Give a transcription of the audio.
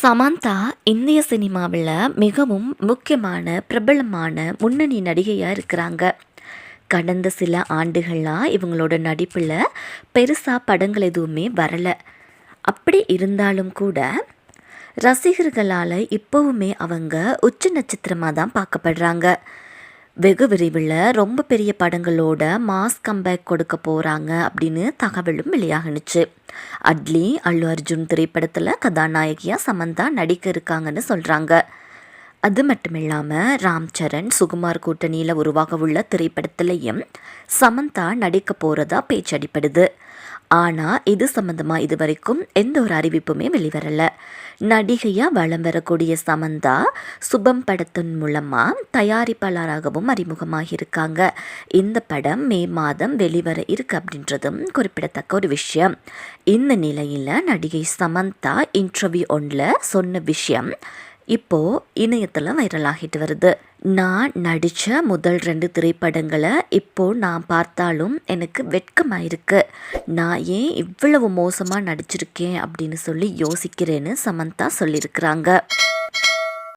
சமந்தா இந்திய சினிமாவில் மிகவும் முக்கியமான பிரபலமான முன்னணி நடிகையாக இருக்கிறாங்க. கடந்த சில ஆண்டுகளாக இவங்களோட நடிப்பில் பெருசாக படங்கள் எதுவுமே வரலை. அப்படி இருந்தாலும் கூட ரசிகர்களால் இப்போவுமே அவங்க உச்ச நட்சத்திரமாக தான் பார்க்கப்படுறாங்க. வெகு விரைவில் ரொம்ப பெரிய படங்களோட மாஸ் கம்பேக் கொடுக்க போகிறாங்க அப்படின்னு தகவலும் வெளியாகணுச்சு. அல்லு அர்ஜுன் திரைப்படத்தில் கதாநாயகியாக சமந்தா நடிக்க இருக்காங்கன்னு சொல்கிறாங்க. அது மட்டும் இல்லாமல் ராம் சரண் சுகுமார் கூட்டணியில் உருவாக உள்ள திரைப்படத்திலையும் சமந்தா நடிக்க போகிறதா பேச்சடிப்படுது. ஆனால் இது சம்மந்தமாக இது வரைக்கும் எந்த ஒரு அறிவிப்புமே வெளிவரலை. நடிகையாக வலம் வரக்கூடிய சமந்தா சுபம் படத்தின் மூலமாக தயாரிப்பாளராகவும் அறிமுகமாகியிருக்காங்க. இந்த படம் மே மாதம் வெளிவர இருக்கு அப்படின்றதும் குறிப்பிடத்தக்க ஒரு விஷயம். இந்த நிலையில் நடிகை சமந்தா இன்டர்வியூ ஒன்றில் சொன்ன விஷயம் இப்போது இணையத்தில் வைரலாகிட்டு வருது. நான் நடித்த முதல் 2 திரைப்படங்களை இப்போது நான் பார்த்தாலும் எனக்கு வெட்கமாயிருக்கு. நான் ஏன் இவ்வளவு மோசமாக நடிச்சிருக்கேன் அப்படின்னு சொல்லி யோசிக்கிறேன்னு சமந்தா சொல்லியிருக்கிறாங்க.